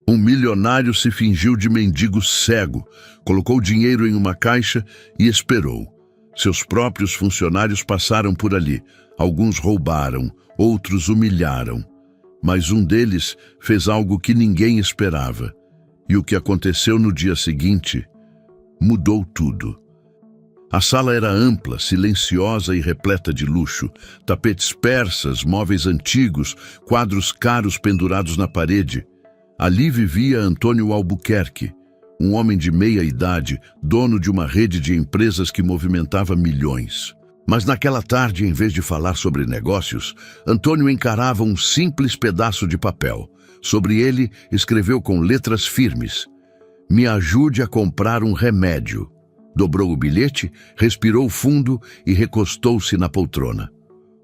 Um milionário se fingiu de mendigo cego, colocou dinheiro em uma caixa e esperou. Seus próprios funcionários passaram por ali. Alguns roubaram, outros humilharam. Mas um deles fez algo que ninguém esperava. E o que aconteceu no dia seguinte mudou tudo. A sala era ampla, silenciosa e repleta de luxo. Tapetes persas, móveis antigos, quadros caros pendurados na parede. Ali vivia Antônio Albuquerque, um homem de meia idade, dono de uma rede de empresas que movimentava milhões. Mas naquela tarde, em vez de falar sobre negócios, Antônio encarava um simples pedaço de papel. Sobre ele, escreveu com letras firmes: "Me ajude a comprar um remédio." Dobrou o bilhete, respirou fundo e recostou-se na poltrona.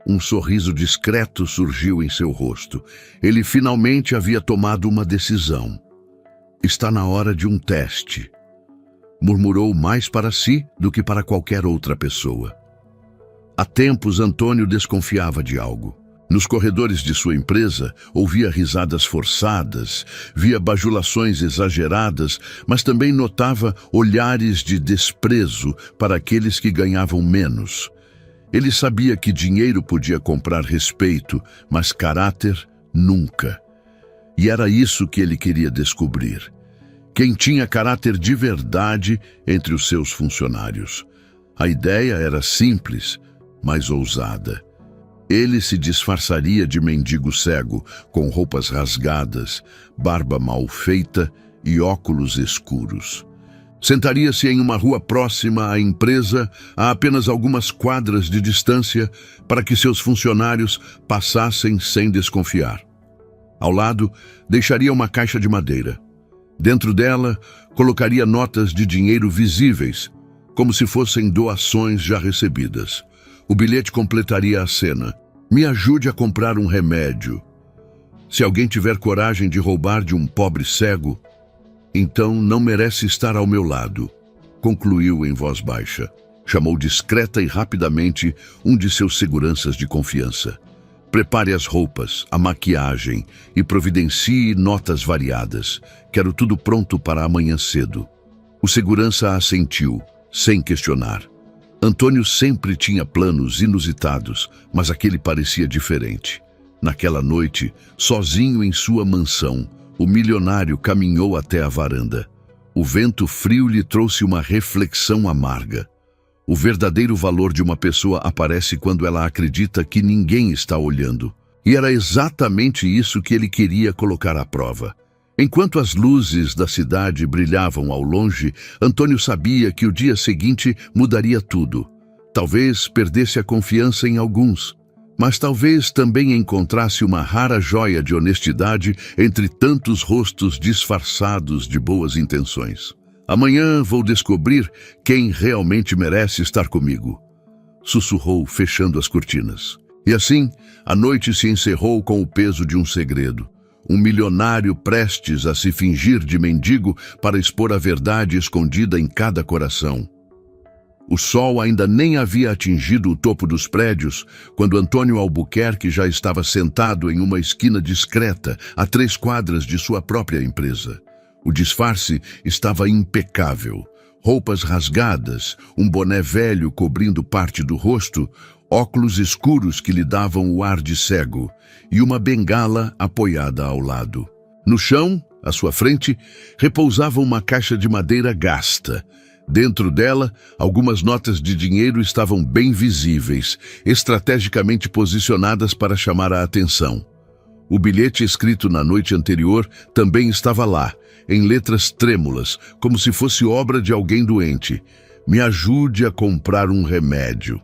Um sorriso discreto surgiu em seu rosto. Ele finalmente havia tomado uma decisão. "Está na hora de um teste", murmurou mais para si do que para qualquer outra pessoa. Há tempos, Antônio desconfiava de algo. Nos corredores de sua empresa, ouvia risadas forçadas, via bajulações exageradas, mas também notava olhares de desprezo para aqueles que ganhavam menos. Ele sabia que dinheiro podia comprar respeito, mas caráter nunca. E era isso que ele queria descobrir. Quem tinha caráter de verdade entre os seus funcionários. A ideia era simples, mas ousada. Ele se disfarçaria de mendigo cego, com roupas rasgadas, barba mal feita e óculos escuros. Sentaria-se em uma rua próxima à empresa, a apenas algumas quadras de distância, para que seus funcionários passassem sem desconfiar. Ao lado, deixaria uma caixa de madeira. Dentro dela, colocaria notas de dinheiro visíveis, como se fossem doações já recebidas. O bilhete completaria a cena: "Me ajude a comprar um remédio. Se alguém tiver coragem de roubar de um pobre cego, então não merece estar ao meu lado", concluiu em voz baixa. Chamou discreta e rapidamente um de seus seguranças de confiança. "Prepare as roupas, a maquiagem e providencie notas variadas. Quero tudo pronto para amanhã cedo." O segurança assentiu, sem questionar. Antônio sempre tinha planos inusitados, mas aquele parecia diferente. Naquela noite, sozinho em sua mansão, o milionário caminhou até a varanda. O vento frio lhe trouxe uma reflexão amarga. O verdadeiro valor de uma pessoa aparece quando ela acredita que ninguém está olhando. E era exatamente isso que ele queria colocar à prova. Enquanto as luzes da cidade brilhavam ao longe, Antônio sabia que o dia seguinte mudaria tudo. Talvez perdesse a confiança em alguns, mas talvez também encontrasse uma rara joia de honestidade entre tantos rostos disfarçados de boas intenções. "Amanhã vou descobrir quem realmente merece estar comigo", sussurrou, fechando as cortinas. E assim, a noite se encerrou com o peso de um segredo. Um milionário prestes a se fingir de mendigo para expor a verdade escondida em cada coração. O sol ainda nem havia atingido o topo dos prédios, quando Antônio Albuquerque já estava sentado em uma esquina discreta, a 3 quadras de sua própria empresa. O disfarce estava impecável. Roupas rasgadas, um boné velho cobrindo parte do rosto, óculos escuros que lhe davam o ar de cego e uma bengala apoiada ao lado. No chão, à sua frente, repousava uma caixa de madeira gasta. Dentro dela, algumas notas de dinheiro estavam bem visíveis, estrategicamente posicionadas para chamar a atenção. O bilhete escrito na noite anterior também estava lá, em letras trêmulas, como se fosse obra de alguém doente. "Me ajude a comprar um remédio."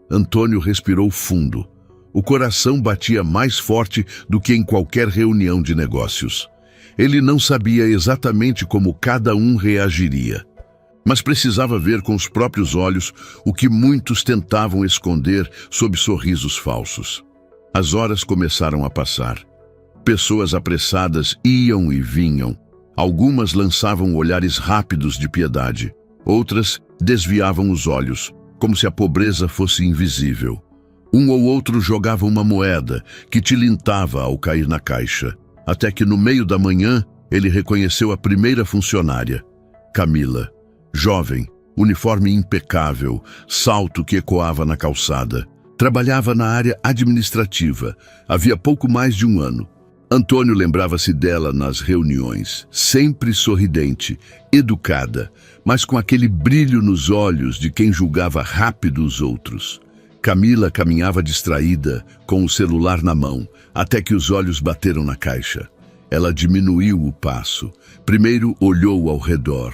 Antônio respirou fundo. O coração batia mais forte do que em qualquer reunião de negócios. Ele não sabia exatamente como cada um reagiria, mas precisava ver com os próprios olhos o que muitos tentavam esconder sob sorrisos falsos. As horas começaram a passar. Pessoas apressadas iam e vinham. Algumas lançavam olhares rápidos de piedade. Outras desviavam os olhos, como se a pobreza fosse invisível. Um ou outro jogava uma moeda que tilintava ao cair na caixa, até que no meio da manhã Ele reconheceu a primeira funcionária, Camila, jovem, uniforme impecável, salto que ecoava na calçada. Trabalhava na área administrativa, havia pouco mais de um ano. Antônio lembrava-se dela nas reuniões, sempre sorridente, educada, mas com aquele brilho nos olhos de quem julgava rápido os outros. Camila caminhava distraída, com o celular na mão, até que os olhos bateram na caixa. Ela diminuiu o passo. Primeiro olhou ao redor.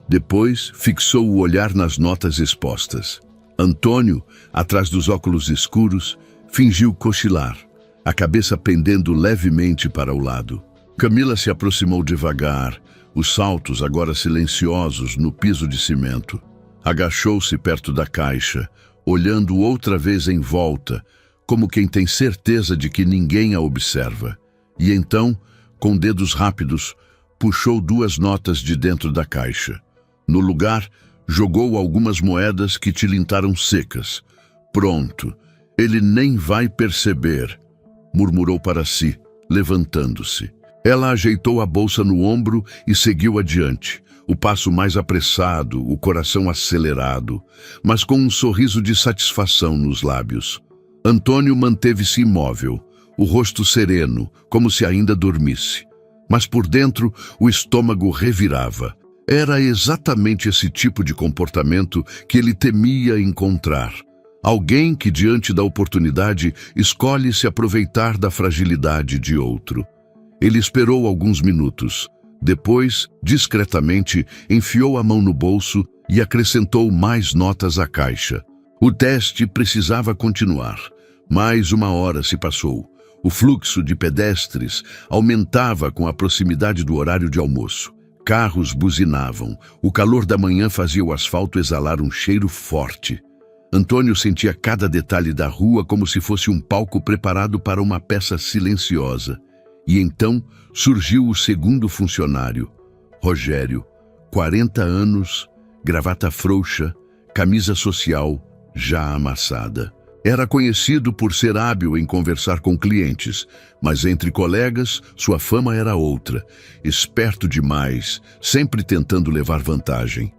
Depois fixou o olhar nas notas expostas. Antônio, atrás dos óculos escuros, fingiu cochilar, a cabeça pendendo levemente para o lado. Camila se aproximou devagar, os saltos agora silenciosos no piso de cimento. Agachou-se perto da caixa, olhando outra vez em volta, como quem tem certeza de que ninguém a observa. E então, com dedos rápidos, puxou 2 notas de dentro da caixa. No lugar, jogou algumas moedas que tilintaram secas. Pronto, ele nem vai perceber, murmurou para si, levantando-se. Ela ajeitou a bolsa no ombro e seguiu adiante, o passo mais apressado, o coração acelerado, mas com um sorriso de satisfação nos lábios. Antônio manteve-se imóvel, o rosto sereno, como se ainda dormisse. Mas por dentro, o estômago revirava. Era exatamente esse tipo de comportamento que ele temia encontrar. Alguém que, diante da oportunidade, escolhe se aproveitar da fragilidade de outro. Ele esperou alguns minutos. Depois, discretamente, enfiou a mão no bolso e acrescentou mais notas à caixa. O teste precisava continuar. Mais 1 hora se passou. O fluxo de pedestres aumentava com a proximidade do horário de almoço. Carros buzinavam. O calor da manhã fazia o asfalto exalar um cheiro forte. Antônio sentia cada detalhe da rua como se fosse um palco preparado para uma peça silenciosa. E então surgiu o segundo funcionário, Rogério, 40 anos, gravata frouxa, camisa social já amassada. Era conhecido por ser hábil em conversar com clientes, mas entre colegas sua fama era outra, esperto demais, sempre tentando levar vantagem.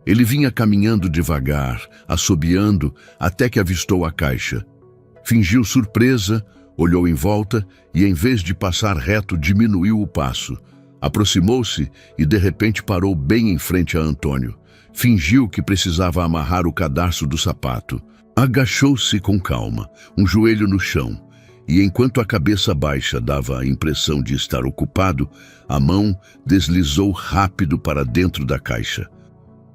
Ele vinha caminhando devagar, assobiando, até que avistou a caixa. Fingiu surpresa, olhou em volta e, em vez de passar reto, diminuiu o passo. Aproximou-se e, de repente, parou bem em frente a Antônio. Fingiu que precisava amarrar o cadarço do sapato. Agachou-se com calma, um joelho no chão, e enquanto a cabeça baixa dava a impressão de estar ocupado, a mão deslizou rápido para dentro da caixa.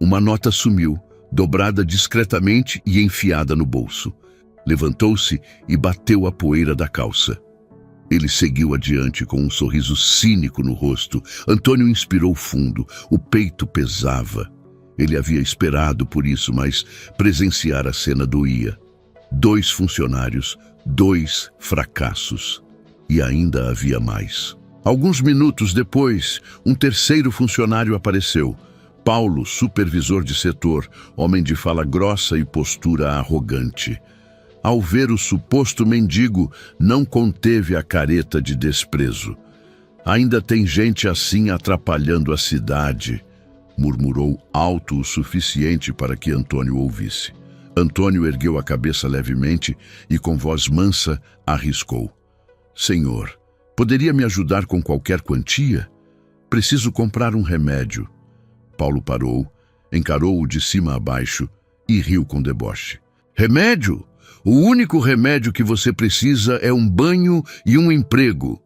Uma nota sumiu, dobrada discretamente e enfiada no bolso. Levantou-se e bateu a poeira da calça. Ele seguiu adiante com um sorriso cínico no rosto. Antônio inspirou fundo, o peito pesava. Ele havia esperado por isso, mas presenciar a cena doía. 2 funcionários, 2 fracassos. E ainda havia mais. Alguns minutos depois, um terceiro funcionário apareceu. Paulo, supervisor de setor, homem de fala grossa e postura arrogante. Ao ver o suposto mendigo, não conteve a careta de desprezo. Ainda tem gente assim atrapalhando a cidade, murmurou alto o suficiente para que Antônio ouvisse. Antônio ergueu a cabeça levemente e, com voz mansa, arriscou. Senhor, poderia me ajudar com qualquer quantia? Preciso comprar um remédio. Paulo parou, encarou-o de cima a baixo e riu com deboche. Remédio? O único remédio que você precisa é um banho e um emprego.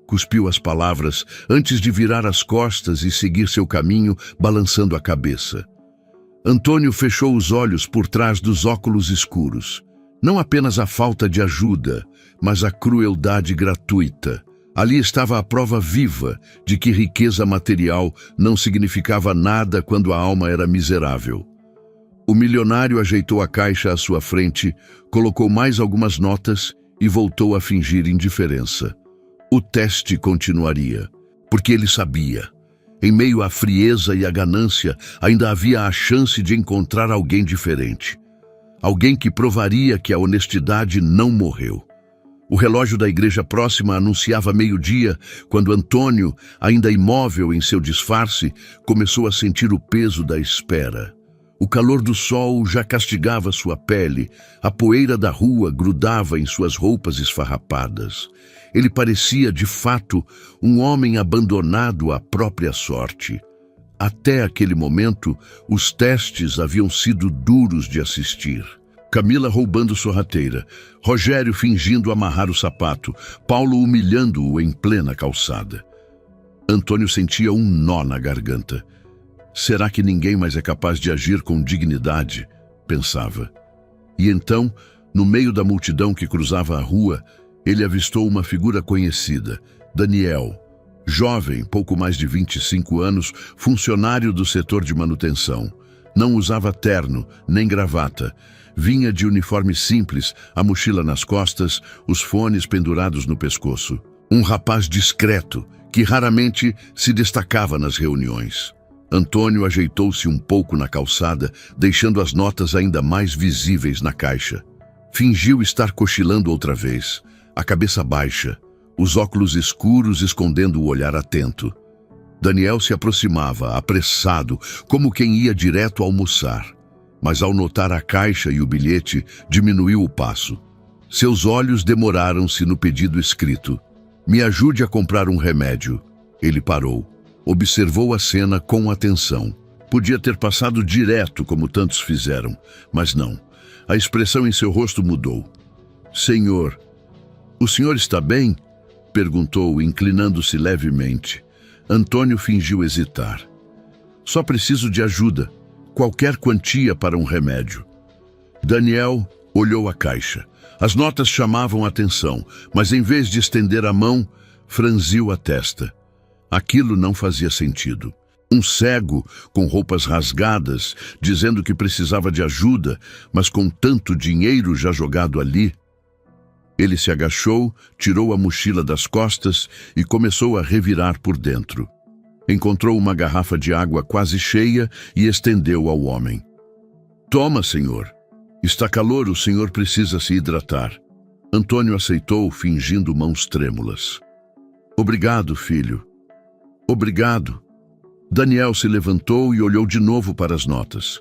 Cuspiu as palavras antes de virar as costas e seguir seu caminho, balançando a cabeça. Antônio fechou os olhos por trás dos óculos escuros. Não apenas a falta de ajuda, mas a crueldade gratuita. Ali estava a prova viva de que riqueza material não significava nada quando a alma era miserável. O milionário ajeitou a caixa à sua frente, colocou mais algumas notas e voltou a fingir indiferença. O teste continuaria, porque ele sabia. Em meio à frieza e à ganância, ainda havia a chance de encontrar alguém diferente. Alguém que provaria que a honestidade não morreu. O relógio da igreja próxima anunciava meio-dia, quando Antônio, ainda imóvel em seu disfarce, começou a sentir o peso da espera. O calor do sol já castigava sua pele, a poeira da rua grudava em suas roupas esfarrapadas. Ele parecia, de fato, um homem abandonado à própria sorte. Até aquele momento, os testes haviam sido duros de assistir. Camila roubando sorrateira, Rogério fingindo amarrar o sapato, Paulo humilhando-o em plena calçada. Antônio sentia um nó na garganta. Será que ninguém mais é capaz de agir com dignidade? Pensava. E então, no meio da multidão que cruzava a rua, ele avistou uma figura conhecida, Daniel, jovem, pouco mais de 25 anos, funcionário do setor de manutenção. Não usava terno, nem gravata. Vinha de uniforme simples, a mochila nas costas, os fones pendurados no pescoço. Um rapaz discreto, que raramente se destacava nas reuniões. Antônio ajeitou-se um pouco na calçada, deixando as notas ainda mais visíveis na caixa. Fingiu estar cochilando outra vez, a cabeça baixa, os óculos escuros escondendo o olhar atento. Daniel se aproximava, apressado, como quem ia direto almoçar. Mas ao notar a caixa e o bilhete, diminuiu o passo. Seus olhos demoraram-se no pedido escrito. Me ajude a comprar um remédio. Ele parou. Observou a cena com atenção. Podia ter passado direto, como tantos fizeram, mas não. A expressão em seu rosto mudou. Senhor, o senhor está bem? Perguntou, inclinando-se levemente. Antônio fingiu hesitar. Só preciso de ajuda. Qualquer quantia para um remédio. Daniel olhou a caixa. As notas chamavam a atenção, mas em vez de estender a mão, franziu a testa. Aquilo não fazia sentido. Um cego, com roupas rasgadas, dizendo que precisava de ajuda, mas com tanto dinheiro já jogado ali. Ele se agachou, tirou a mochila das costas e começou a revirar por dentro. Encontrou uma garrafa de água quase cheia e estendeu ao homem. Toma, senhor. Está calor, o senhor precisa se hidratar. Antônio aceitou, fingindo mãos trêmulas. Obrigado, filho. Obrigado. Daniel se levantou e olhou de novo para as notas.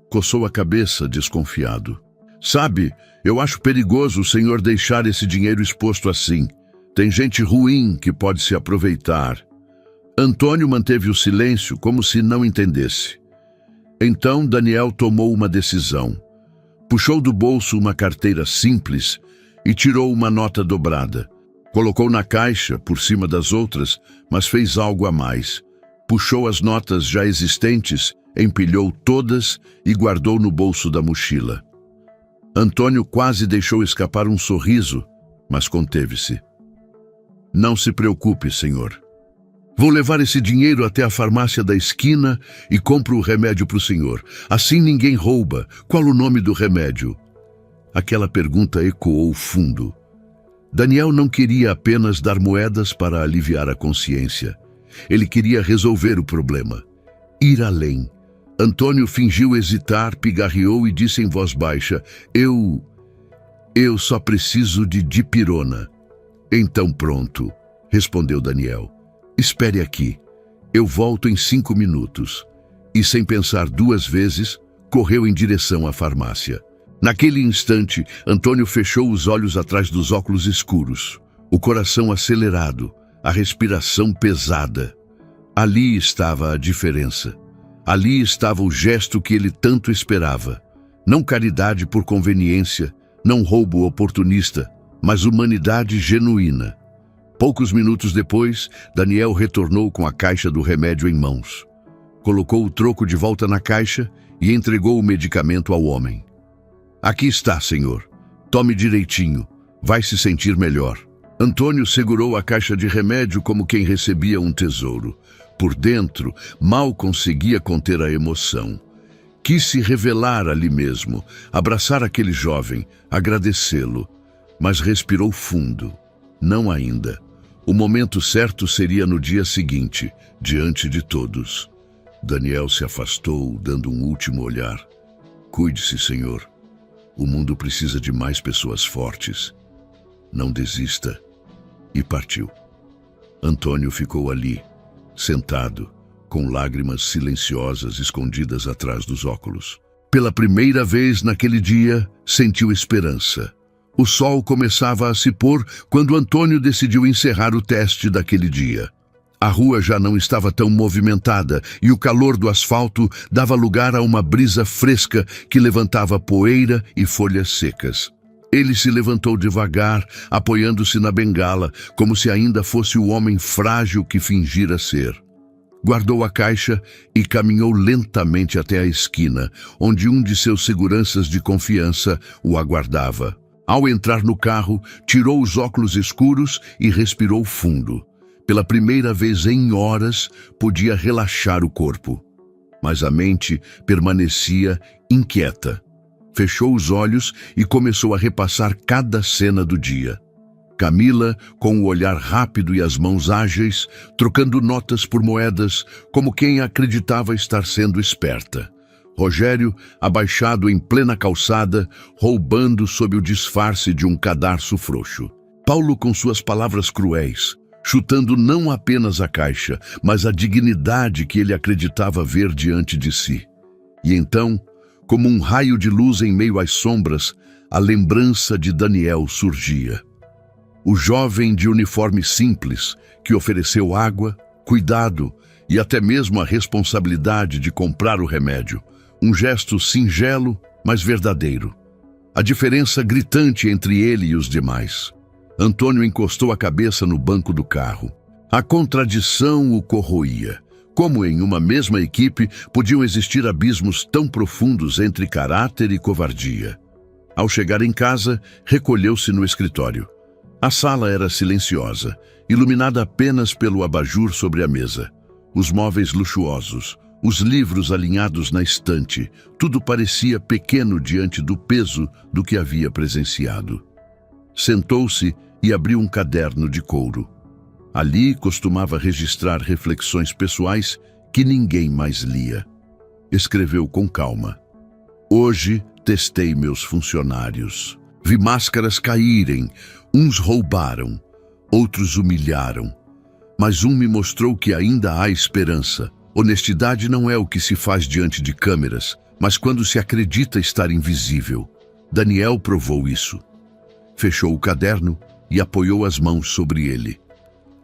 Coçou a cabeça, desconfiado. Sabe, eu acho perigoso o senhor deixar esse dinheiro exposto assim. Tem gente ruim que pode se aproveitar. Antônio manteve o silêncio como se não entendesse. Então Daniel tomou uma decisão. Puxou do bolso uma carteira simples e tirou uma nota dobrada. Colocou na caixa, por cima das outras, mas fez algo a mais. Puxou as notas já existentes, empilhou todas e guardou no bolso da mochila. Antônio quase deixou escapar um sorriso, mas conteve-se. Não se preocupe, senhor. Vou levar esse dinheiro até a farmácia da esquina e compro o remédio para o senhor. Assim ninguém rouba. Qual o nome do remédio? Aquela pergunta ecoou fundo. Daniel não queria apenas dar moedas para aliviar a consciência. Ele queria resolver o problema. Ir além. Antônio fingiu hesitar, pigarreou e disse em voz baixa, Eu só preciso de dipirona. Então pronto, respondeu Daniel. Espere aqui. Eu volto em 5 minutos. E sem pensar 2 vezes, correu em direção à farmácia. Naquele instante, Antônio fechou os olhos atrás dos óculos escuros. O coração acelerado, a respiração pesada. Ali estava a diferença. Ali estava o gesto que ele tanto esperava. Não caridade por conveniência, não roubo oportunista, mas humanidade genuína. Poucos minutos depois, Daniel retornou com a caixa do remédio em mãos. Colocou o troco de volta na caixa e entregou o medicamento ao homem. Aqui está, senhor. Tome direitinho. Vai se sentir melhor. Antônio segurou a caixa de remédio como quem recebia um tesouro. Por dentro, mal conseguia conter a emoção. Quis se revelar ali mesmo, abraçar aquele jovem, agradecê-lo. Mas respirou fundo. Não ainda. O momento certo seria no dia seguinte, diante de todos. Daniel se afastou, dando um último olhar. Cuide-se, senhor. O mundo precisa de mais pessoas fortes. não desista. E partiu. Antônio ficou ali, sentado, com lágrimas silenciosas escondidas atrás dos óculos. Pela primeira vez naquele dia, sentiu esperança. O sol começava a se pôr quando Antônio decidiu encerrar o teste daquele dia. A rua já não estava tão movimentada e o calor do asfalto dava lugar a uma brisa fresca que levantava poeira e folhas secas. Ele se levantou devagar, apoiando-se na bengala, como se ainda fosse o homem frágil que fingira ser. Guardou a caixa e caminhou lentamente até a esquina, onde um de seus seguranças de confiança o aguardava. Ao entrar no carro, tirou os óculos escuros e respirou fundo. Pela primeira vez em horas, podia relaxar o corpo. Mas a mente permanecia inquieta. Fechou os olhos e começou a repassar cada cena do dia. Camila, com o olhar rápido e as mãos ágeis, trocando notas por moedas, como quem acreditava estar sendo esperta. Rogério, abaixado em plena calçada, roubando sob o disfarce de um cadarço frouxo. Paulo, com suas palavras cruéis, chutando não apenas a caixa, mas a dignidade que ele acreditava ver diante de si. E então, como um raio de luz em meio às sombras, a lembrança de Daniel surgia. O jovem de uniforme simples, que ofereceu água, cuidado e até mesmo a responsabilidade de comprar o remédio. Um gesto singelo, mas verdadeiro. A diferença gritante entre ele e os demais. Antônio encostou a cabeça no banco do carro. A contradição o corroía. Como em uma mesma equipe podiam existir abismos tão profundos entre caráter e covardia? Ao chegar em casa, recolheu-se no escritório. A sala era silenciosa, iluminada apenas pelo abajur sobre a mesa. Os móveis luxuosos, os livros alinhados na estante, tudo parecia pequeno diante do peso do que havia presenciado. Sentou-se e abriu um caderno de couro. Ali costumava registrar reflexões pessoais que ninguém mais lia. Escreveu com calma. Hoje testei meus funcionários. Vi máscaras caírem, uns roubaram, outros humilharam. Mas um me mostrou que ainda há esperança. Honestidade não é o que se faz diante de câmeras, mas quando se acredita estar invisível. Daniel provou isso. Fechou o caderno e apoiou as mãos sobre ele.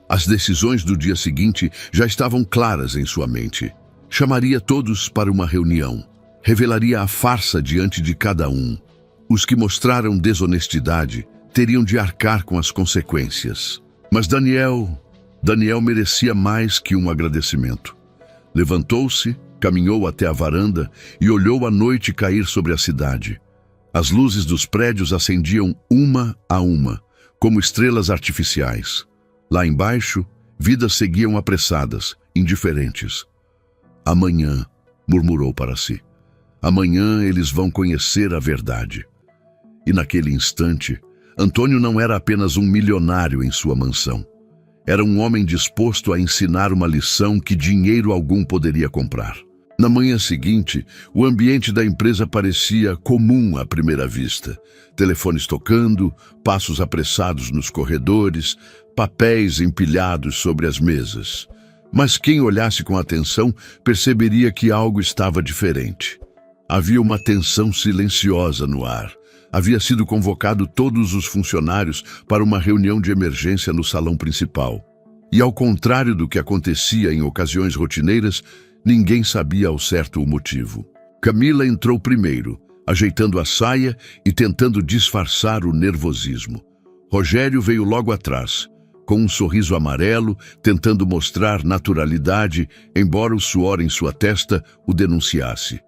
As decisões do dia seguinte já estavam claras em sua mente. Chamaria todos para uma reunião. Revelaria a farsa diante de cada um. Os que mostraram desonestidade teriam de arcar com as consequências. Mas Daniel merecia mais que um agradecimento. Levantou-se, caminhou até a varanda e olhou a noite cair sobre a cidade. As luzes dos prédios acendiam uma a uma, como estrelas artificiais. Lá embaixo, vidas seguiam apressadas, indiferentes. Amanhã, murmurou para si. Amanhã eles vão conhecer a verdade. E naquele instante, Antônio não era apenas um milionário em sua mansão. Era um homem disposto a ensinar uma lição que dinheiro algum poderia comprar. Na manhã seguinte, o ambiente da empresa parecia comum à primeira vista. Telefones tocando, passos apressados nos corredores, papéis empilhados sobre as mesas. Mas quem olhasse com atenção perceberia que algo estava diferente. Havia uma tensão silenciosa no ar. Havia sido convocado todos os funcionários para uma reunião de emergência no salão principal. E ao contrário do que acontecia em ocasiões rotineiras, ninguém sabia ao certo o motivo. Camila entrou primeiro, ajeitando a saia e tentando disfarçar o nervosismo. Rogério veio logo atrás, com um sorriso amarelo, tentando mostrar naturalidade, embora o suor em sua testa o denunciasse.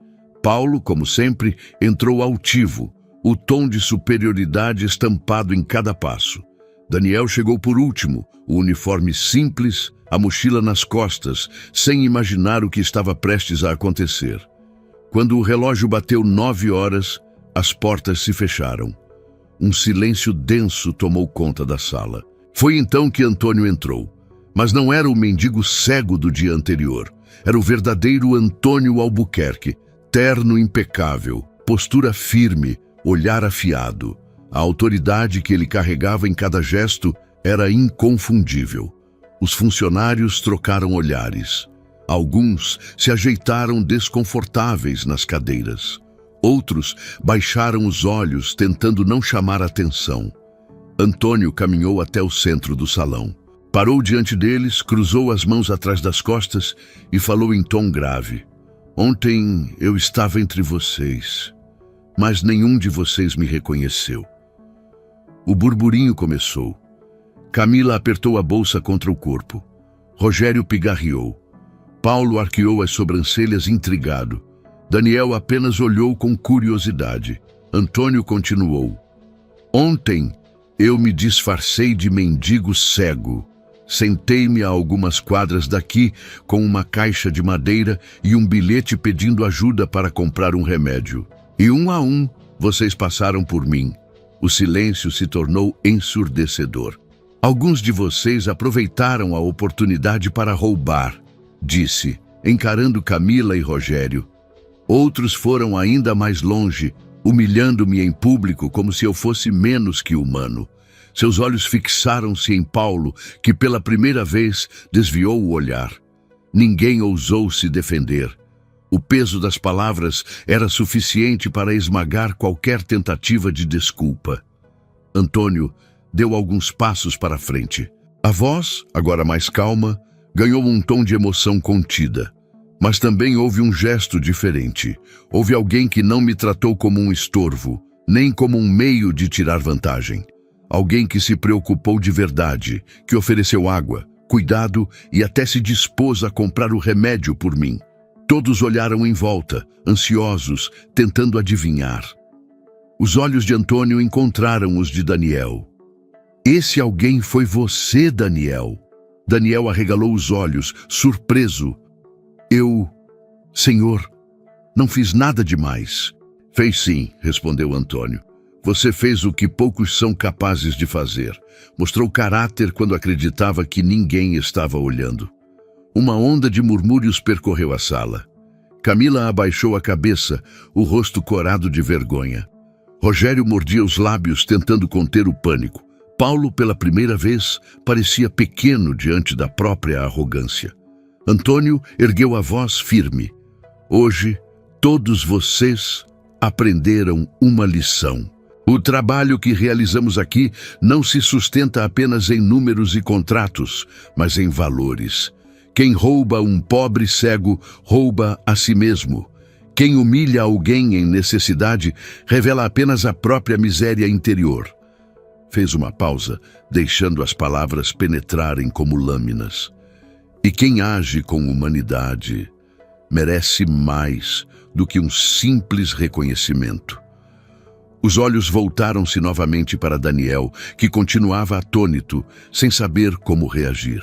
Paulo, como sempre, entrou altivo, o tom de superioridade estampado em cada passo. Daniel chegou por último, o uniforme simples, a mochila nas costas, sem imaginar o que estava prestes a acontecer. Quando o relógio bateu 9 horas, as portas se fecharam. Um silêncio denso tomou conta da sala. Foi então que Antônio entrou. Mas não era o mendigo cego do dia anterior. Era o verdadeiro Antônio Albuquerque, terno impecável, postura firme, olhar afiado. A autoridade que ele carregava em cada gesto era inconfundível. Os funcionários trocaram olhares. Alguns se ajeitaram desconfortáveis nas cadeiras. Outros baixaram os olhos, tentando não chamar atenção. Antônio caminhou até o centro do salão. Parou diante deles, cruzou as mãos atrás das costas e falou em tom grave. Ontem eu estava entre vocês, mas nenhum de vocês me reconheceu. O burburinho começou. Camila apertou a bolsa contra o corpo. Rogério pigarreou. Paulo arqueou as sobrancelhas intrigado. Daniel apenas olhou com curiosidade. Antônio continuou. Ontem eu me disfarcei de mendigo cego. Sentei-me a algumas quadras daqui com uma caixa de madeira e um bilhete pedindo ajuda para comprar um remédio. E um a um, vocês passaram por mim. O silêncio se tornou ensurdecedor. Alguns de vocês aproveitaram a oportunidade para roubar, disse, encarando Camila e Rogério. Outros foram ainda mais longe, humilhando-me em público como se eu fosse menos que humano. Seus olhos fixaram-se em Paulo, que pela primeira vez desviou o olhar. Ninguém ousou se defender. O peso das palavras era suficiente para esmagar qualquer tentativa de desculpa. Antônio deu alguns passos para frente. A voz, agora mais calma, ganhou um tom de emoção contida. Mas também houve um gesto diferente. Houve alguém que não me tratou como um estorvo, nem como um meio de tirar vantagem. Alguém que se preocupou de verdade, que ofereceu água, cuidado e até se dispôs a comprar o remédio por mim. Todos olharam em volta, ansiosos, tentando adivinhar. Os olhos de Antônio encontraram os de Daniel. Esse alguém foi você, Daniel. Daniel arregalou os olhos, surpreso. Senhor, não fiz nada demais. Fez sim, respondeu Antônio. Você fez o que poucos são capazes de fazer. Mostrou caráter quando acreditava que ninguém estava olhando. Uma onda de murmúrios percorreu a sala. Camila abaixou a cabeça, o rosto corado de vergonha. Rogério mordia os lábios, tentando conter o pânico. Paulo, pela primeira vez, parecia pequeno diante da própria arrogância. Antônio ergueu a voz firme. Hoje, todos vocês aprenderam uma lição. O trabalho que realizamos aqui não se sustenta apenas em números e contratos, mas em valores. Quem rouba um pobre cego, rouba a si mesmo. Quem humilha alguém em necessidade, revela apenas a própria miséria interior. Fez uma pausa, deixando as palavras penetrarem como lâminas. E quem age com humanidade merece mais do que um simples reconhecimento. Os olhos voltaram-se novamente para Daniel, que continuava atônito, sem saber como reagir.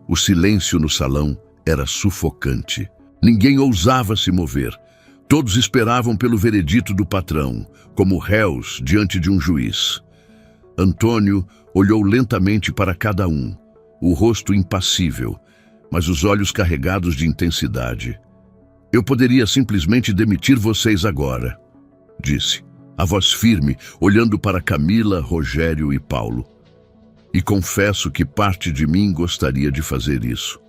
O silêncio no salão era sufocante. Ninguém ousava se mover. Todos esperavam pelo veredito do patrão, como réus diante de um juiz. Antônio olhou lentamente para cada um, o rosto impassível, mas os olhos carregados de intensidade. Eu poderia simplesmente demitir vocês agora, disse, a voz firme, olhando para Camila, Rogério e Paulo. E confesso que parte de mim gostaria de fazer isso.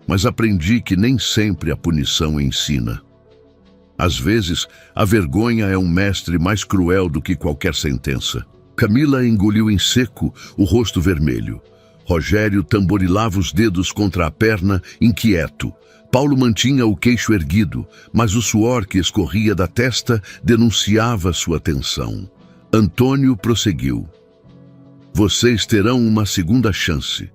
Mas aprendi que nem sempre a punição ensina. Às vezes, a vergonha é um mestre mais cruel do que qualquer sentença. Camila engoliu em seco, o rosto vermelho. Rogério tamborilava os dedos contra a perna, inquieto. Paulo mantinha o queixo erguido, mas o suor que escorria da testa denunciava sua tensão. Antônio prosseguiu. Vocês terão uma segunda chance,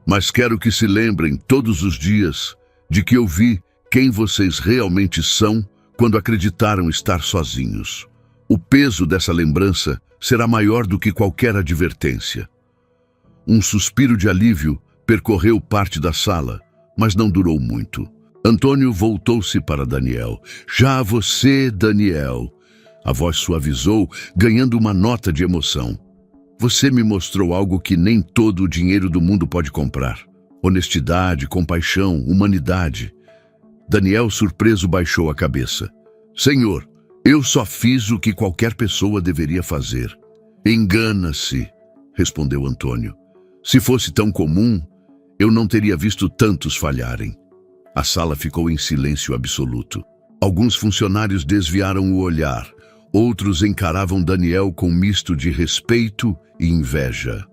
mas quero que se lembrem todos os dias de que eu vi quem vocês realmente são quando acreditaram estar sozinhos. O peso dessa lembrança será maior do que qualquer advertência. Um suspiro de alívio percorreu parte da sala, mas não durou muito. Antônio voltou-se para Daniel. Já você, Daniel. A voz suavizou, ganhando uma nota de emoção. Você me mostrou algo que nem todo o dinheiro do mundo pode comprar. Honestidade, compaixão, humanidade. Daniel, surpreso, baixou a cabeça. Senhor, eu só fiz o que qualquer pessoa deveria fazer. Engana-se, respondeu Antônio. Se fosse tão comum, eu não teria visto tantos falharem. A sala ficou em silêncio absoluto. Alguns funcionários desviaram o olhar, outros encaravam Daniel com um misto de respeito e inveja.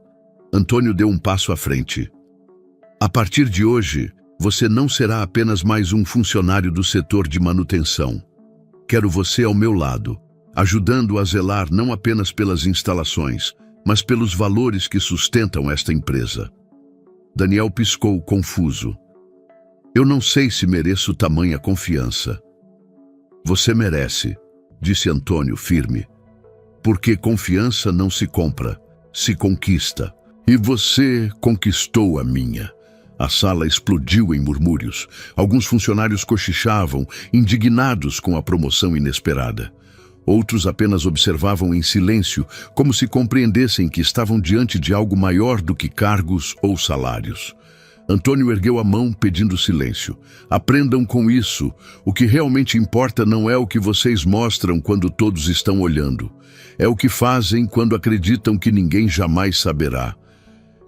Antônio deu um passo à frente. A partir de hoje, você não será apenas mais um funcionário do setor de manutenção. Quero você ao meu lado, ajudando a zelar não apenas pelas instalações, mas pelos valores que sustentam esta empresa. Daniel piscou, confuso. Eu não sei se mereço tamanha confiança. Você merece, disse Antônio firme. Porque confiança não se compra, se conquista. E você conquistou a minha. A sala explodiu em murmúrios. Alguns funcionários cochichavam, indignados com a promoção inesperada. Outros apenas observavam em silêncio, como se compreendessem que estavam diante de algo maior do que cargos ou salários. Antônio ergueu a mão pedindo silêncio. Aprendam com isso. O que realmente importa não é o que vocês mostram quando todos estão olhando. É o que fazem quando acreditam que ninguém jamais saberá.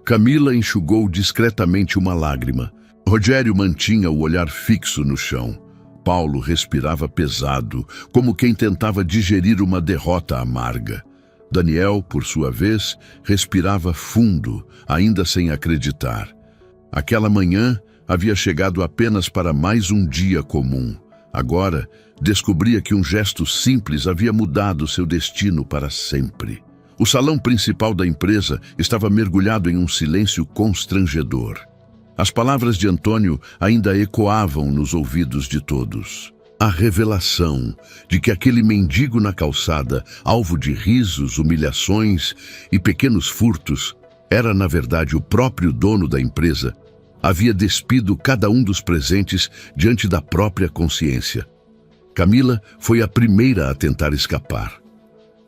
Camila enxugou discretamente uma lágrima. Rogério mantinha o olhar fixo no chão. Paulo respirava pesado, como quem tentava digerir uma derrota amarga. Daniel, por sua vez, respirava fundo, ainda sem acreditar. Aquela manhã havia chegado apenas para mais um dia comum. Agora, descobria que um gesto simples havia mudado seu destino para sempre. O salão principal da empresa estava mergulhado em um silêncio constrangedor. As palavras de Antônio ainda ecoavam nos ouvidos de todos. A revelação de que aquele mendigo na calçada, alvo de risos, humilhações e pequenos furtos, era na verdade o próprio dono da empresa, havia despido cada um dos presentes diante da própria consciência. Camila foi a primeira a tentar escapar.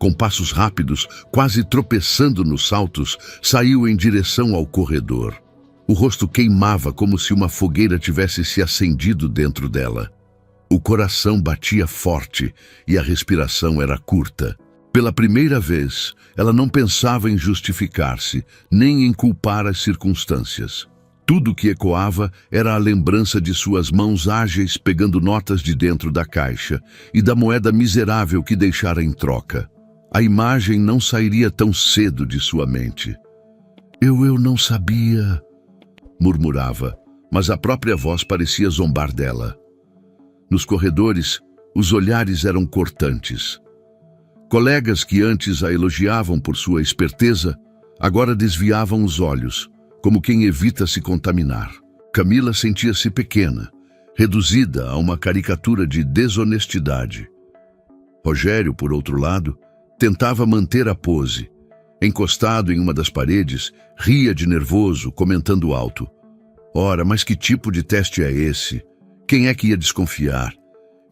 Com passos rápidos, quase tropeçando nos saltos, saiu em direção ao corredor. O rosto queimava como se uma fogueira tivesse se acendido dentro dela. O coração batia forte e a respiração era curta. Pela primeira vez, ela não pensava em justificar-se, nem em culpar as circunstâncias. Tudo que ecoava era a lembrança de suas mãos ágeis pegando notas de dentro da caixa e da moeda miserável que deixara em troca. A imagem não sairia tão cedo de sua mente. Eu não sabia, murmurava, mas a própria voz parecia zombar dela. Nos corredores, os olhares eram cortantes. Colegas que antes a elogiavam por sua esperteza, agora desviavam os olhos, como quem evita se contaminar. Camila sentia-se pequena, reduzida a uma caricatura de desonestidade. Rogério, por outro lado, tentava manter a pose. Encostado em uma das paredes, ria de nervoso, comentando alto. Ora, mas que tipo de teste é esse? Quem é que ia desconfiar?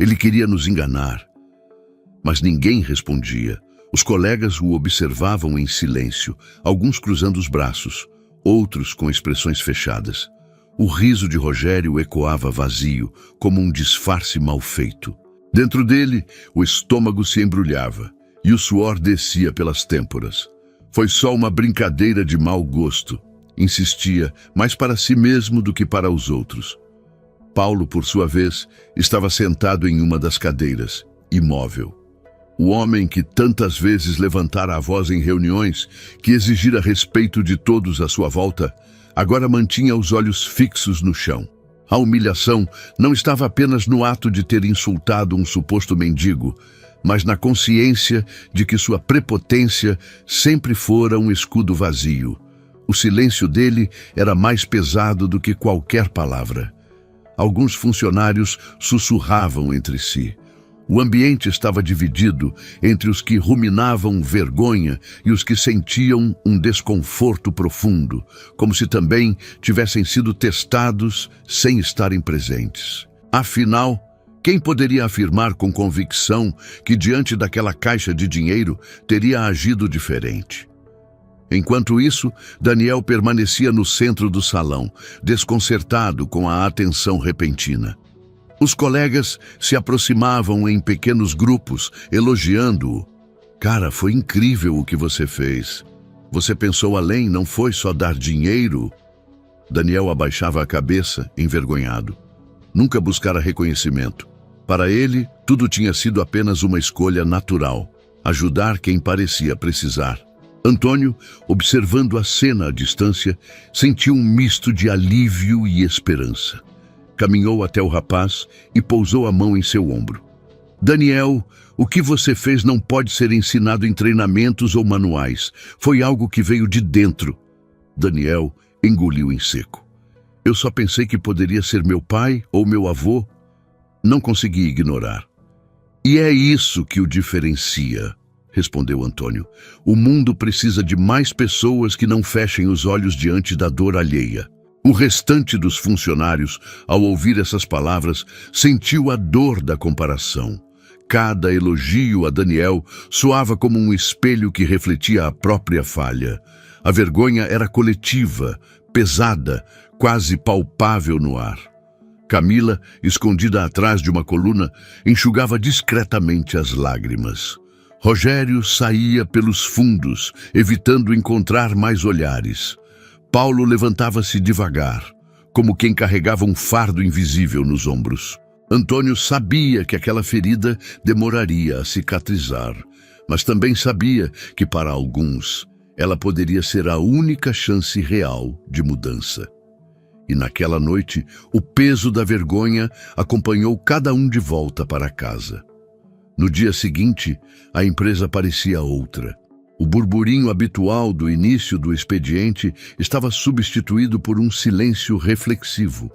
Ele queria nos enganar. Mas ninguém respondia. Os colegas o observavam em silêncio, alguns cruzando os braços, outros com expressões fechadas. O riso de Rogério ecoava vazio, como um disfarce mal feito. Dentro dele, o estômago se embrulhava e o suor descia pelas têmporas. Foi só uma brincadeira de mau gosto. Insistia, mais para si mesmo do que para os outros. Paulo, por sua vez, estava sentado em uma das cadeiras, imóvel. O homem que tantas vezes levantara a voz em reuniões, que exigira respeito de todos à sua volta, agora mantinha os olhos fixos no chão. A humilhação não estava apenas no ato de ter insultado um suposto mendigo, mas na consciência de que sua prepotência sempre fora um escudo vazio. O silêncio dele era mais pesado do que qualquer palavra. Alguns funcionários sussurravam entre si. O ambiente estava dividido entre os que ruminavam vergonha e os que sentiam um desconforto profundo, como se também tivessem sido testados sem estarem presentes. Afinal, quem poderia afirmar com convicção que diante daquela caixa de dinheiro teria agido diferente? Enquanto isso, Daniel permanecia no centro do salão, desconcertado com a atenção repentina. Os colegas se aproximavam em pequenos grupos, elogiando-o. Cara, foi incrível o que você fez. Você pensou além, não foi só dar dinheiro? Daniel abaixava a cabeça, envergonhado. Nunca buscara reconhecimento. Para ele, tudo tinha sido apenas uma escolha natural. Ajudar quem parecia precisar. Antônio, observando a cena à distância, sentiu um misto de alívio e esperança. Caminhou até o rapaz e pousou a mão em seu ombro. Daniel, o que você fez não pode ser ensinado em treinamentos ou manuais. Foi algo que veio de dentro. Daniel engoliu em seco. Eu só pensei que poderia ser meu pai ou meu avô. Não consegui ignorar. E é isso que o diferencia, respondeu Antônio. O mundo precisa de mais pessoas que não fechem os olhos diante da dor alheia. O restante dos funcionários, ao ouvir essas palavras, sentiu a dor da comparação. Cada elogio a Daniel soava como um espelho que refletia a própria falha. A vergonha era coletiva, pesada, quase palpável no ar. Camila, escondida atrás de uma coluna, enxugava discretamente as lágrimas. Rogério saía pelos fundos, evitando encontrar mais olhares. Paulo levantava-se devagar, como quem carregava um fardo invisível nos ombros. Antônio sabia que aquela ferida demoraria a cicatrizar, mas também sabia que, para alguns, ela poderia ser a única chance real de mudança. E naquela noite, o peso da vergonha acompanhou cada um de volta para casa. No dia seguinte, a empresa parecia outra. O burburinho habitual do início do expediente estava substituído por um silêncio reflexivo.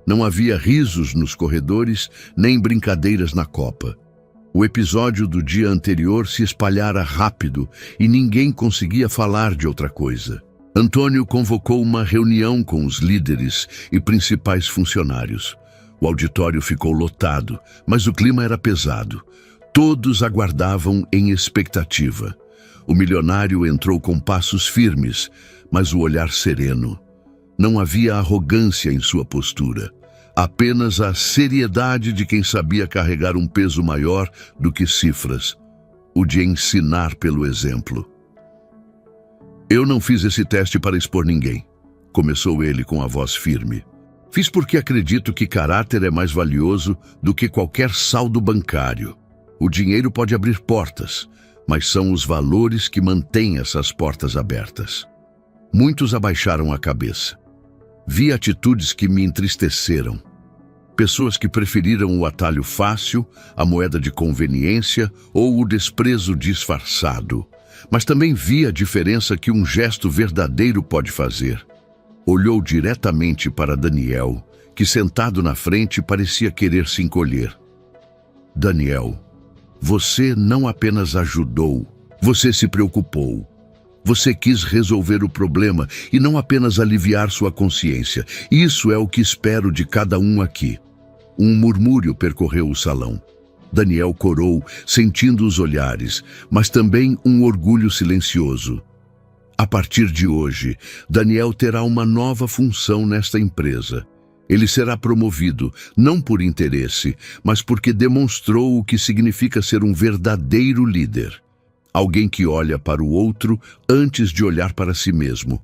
Não havia risos nos corredores, nem brincadeiras na copa. O episódio do dia anterior se espalhara rápido e ninguém conseguia falar de outra coisa. Antônio convocou uma reunião com os líderes e principais funcionários. O auditório ficou lotado, mas o clima era pesado. Todos aguardavam em expectativa. O milionário entrou com passos firmes, mas o olhar sereno. Não havia arrogância em sua postura, apenas a seriedade de quem sabia carregar um peso maior do que cifras, o de ensinar pelo exemplo. Eu não fiz esse teste para expor ninguém, começou ele com a voz firme. Fiz porque acredito que caráter é mais valioso do que qualquer saldo bancário. O dinheiro pode abrir portas, mas são os valores que mantêm essas portas abertas. Muitos abaixaram a cabeça. Vi atitudes que me entristeceram. Pessoas que preferiram o atalho fácil, a moeda de conveniência ou o desprezo disfarçado. Mas também vi a diferença que um gesto verdadeiro pode fazer. Olhou diretamente para Daniel, que sentado na frente parecia querer se encolher. Daniel, você não apenas ajudou, você se preocupou. Você quis resolver o problema e não apenas aliviar sua consciência. Isso é o que espero de cada um aqui. Um murmúrio percorreu o salão. Daniel corou, sentindo os olhares, mas também um orgulho silencioso. A partir de hoje, Daniel terá uma nova função nesta empresa. Ele será promovido, não por interesse, mas porque demonstrou o que significa ser um verdadeiro líder. Alguém que olha para o outro antes de olhar para si mesmo.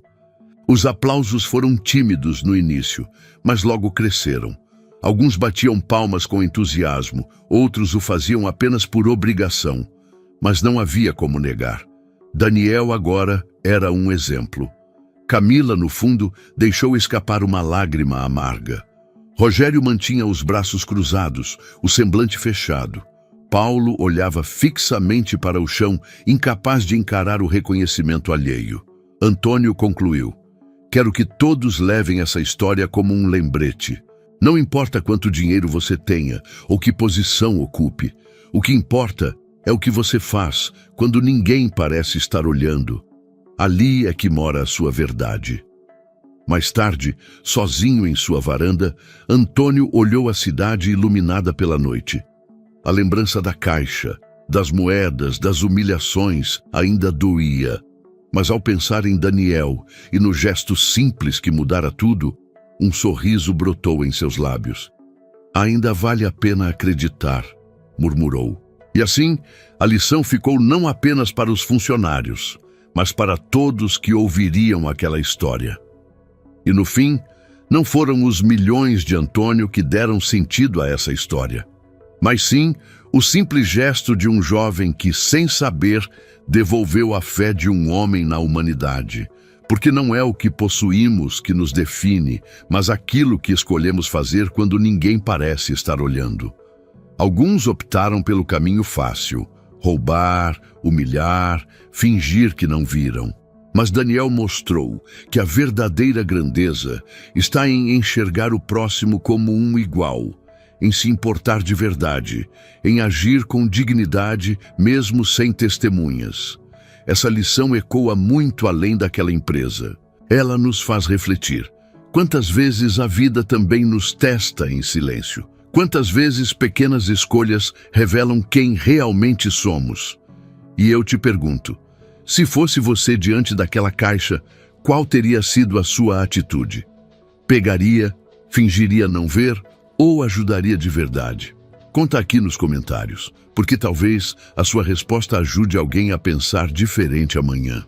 Os aplausos foram tímidos no início, mas logo cresceram. Alguns batiam palmas com entusiasmo, outros o faziam apenas por obrigação. Mas não havia como negar. Daniel agora era um exemplo. Camila, no fundo, deixou escapar uma lágrima amarga. Rogério mantinha os braços cruzados, o semblante fechado. Paulo olhava fixamente para o chão, incapaz de encarar o reconhecimento alheio. Antônio concluiu: quero que todos levem essa história como um lembrete. Não importa quanto dinheiro você tenha ou que posição ocupe. O que importa é o que você faz quando ninguém parece estar olhando. Ali é que mora a sua verdade. Mais tarde, sozinho em sua varanda, Antônio olhou a cidade iluminada pela noite. A lembrança da caixa, das moedas, das humilhações ainda doía. Mas ao pensar em Daniel e no gesto simples que mudara tudo, um sorriso brotou em seus lábios. Ainda vale a pena acreditar, murmurou. E assim, a lição ficou não apenas para os funcionários, mas para todos que ouviriam aquela história. E no fim, não foram os milhões de Antônio que deram sentido a essa história, mas sim o simples gesto de um jovem que, sem saber, devolveu a fé de um homem na humanidade. Porque não é o que possuímos que nos define, mas aquilo que escolhemos fazer quando ninguém parece estar olhando. Alguns optaram pelo caminho fácil: roubar, humilhar, fingir que não viram. Mas Daniel mostrou que a verdadeira grandeza está em enxergar o próximo como um igual, em se importar de verdade, em agir com dignidade mesmo sem testemunhas. Essa lição ecoa muito além daquela empresa. Ela nos faz refletir. Quantas vezes a vida também nos testa em silêncio? Quantas vezes pequenas escolhas revelam quem realmente somos? E eu te pergunto, se fosse você diante daquela caixa, qual teria sido a sua atitude? Pegaria, fingiria não ver ou ajudaria de verdade? Conta aqui nos comentários, porque talvez a sua resposta ajude alguém a pensar diferente amanhã.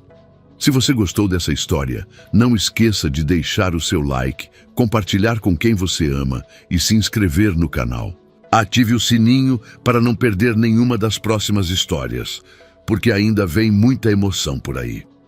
Se você gostou dessa história, não esqueça de deixar o seu like, compartilhar com quem você ama e se inscrever no canal. Ative o sininho para não perder nenhuma das próximas histórias, porque ainda vem muita emoção por aí.